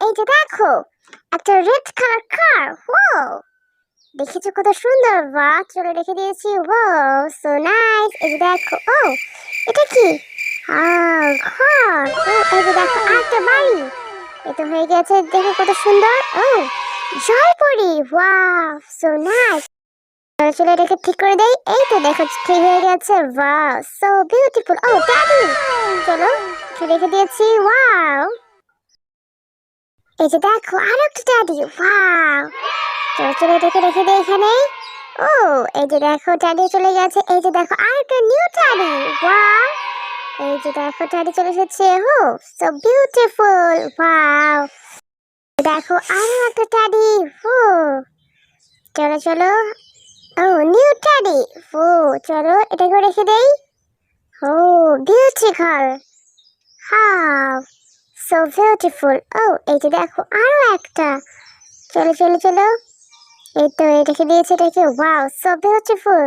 এই যে দেখো একটা রেড কালার কার। ওয়াও, দেখেছো কত সুন্দর। বাহ, চলে রেখে দিয়েছি। Wow, so nice. এই যে দেখো, ও এটা কি? ঘর। ও, এই যে দেখো আরেকটা বাড়ি। এটা হয়ে গেছে, দেখো কত সুন্দর। ও, জলপরি। Wow, so nice. চলে এটাকে ঠিক করে দেই। এই তো দেখো ঠিক হয়ে গেছে। Wow, so beautiful. ও ড্যাডি, চলো রেখে দিয়েছি। ওয়াও, এই যে দেখো আর একটা ড্যাডি। ওয়াও, চলো চলো এটাকে রেখে দেই এখানে। ও, এই যে দেখো ড্যাডি চলে গেছে। এই যে দেখো আর একটা নিউ ড্যাডি। ওয়াও, এই যে দেখো ড্যাডি চলে এসেছে। ও, সো বিউটিফুল। ওয়াও, দেখো আরো একটা ড্যাডি। ও, চলো চলো। ও, নিউ ড্যাডি। ও, চলো এটাকে রেখে দেই। ও, বিউটিফুল। How, so beautiful. ও, এই যে দেখো আরো একটা। চলো চলো চলো। এই তো রেখে দিয়েছে এটাকে। Wow, so beautiful.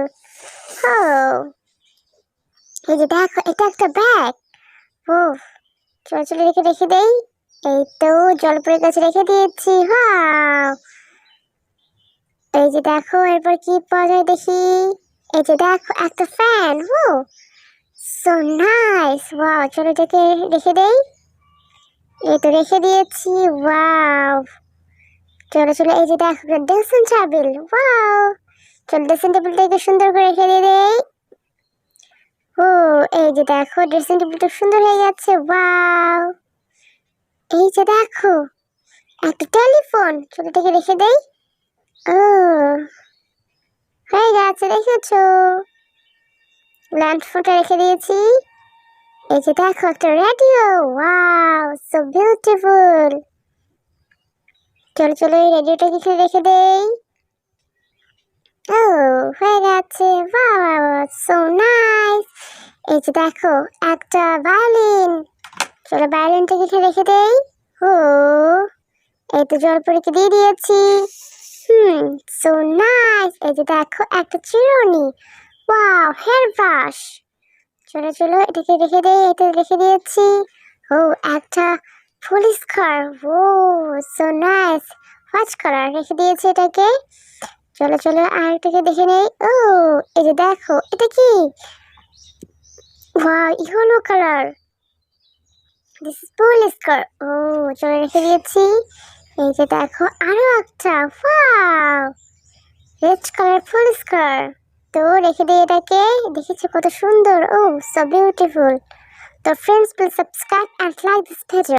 ও, এই যে দেখো এটা একটা ব্যাগ। ও, চলো চলো রেখে রেখে দেই। এই তো জলপরের কাছে রেখে দিয়েছি। ওয়াও, এই যে দেখো এরপর কি পাওয়া যায় দেখি। এই যে দেখো একটা ফ্যান। ও, সো নাইস। ওয়াও, চলো এটাকে রেখে দেই। এই তো রেখে দিয়েছি। ওয়াও, চলো চলো। এই যে দেখো ড্রেসিং টেবিল। ওয়াও, চলো ড্রেসিং টেবিলটাকে সুন্দর করে রেখে দিয়ে দেই। ও, এই যে দেখো ড্রেসিং টেবিলটা সুন্দর হয়ে গেছে। ওয়াও, এই যে দেখো একটা টেলিফোন। চলো এটাকে রেখে দেই। ও, হয়ে গেছে, দেখেছো। ল্যান্ড ফোনটা রেখে দিয়েছি। এই যে দেখো একটা রেডিও। Wow, so beautiful. চলো চলো এই রেডিওটাকে এখানে রেখে দেই। ও, হয়ে গেছে। Wow, so nice. এই যে দেখো একটা ভায়োলিন। চলো ভায়োলিনটাকে এখানে রেখে দেই। ও, এই তো জলপরীকে দিয়ে দিয়েছি। So nice. এই যে দেখো একটা চিরুনি। Wow, hair brush. চলো চলো এটাকে রেখে দেই। এটা রেখে দিয়েছি। ও, একটা পুলিশ কার। ও, সো নাইস। হোয়াইট কালার রেখে দিয়েছি এটাকে। চলো চলো আর এটাকে দেখে নেই। ও, এই যে দেখো এটা কি? Wow, yellow colour. This is police car. ও, চলো রেখে দিয়েছি। এই যে দেখো আরো একটা। Wow, red colour police car. তো রেখে দিই এটাকে। দেখেছো কত সুন্দর। ও, সো বিউটিফুল। তো friends, please subscribe and like this video.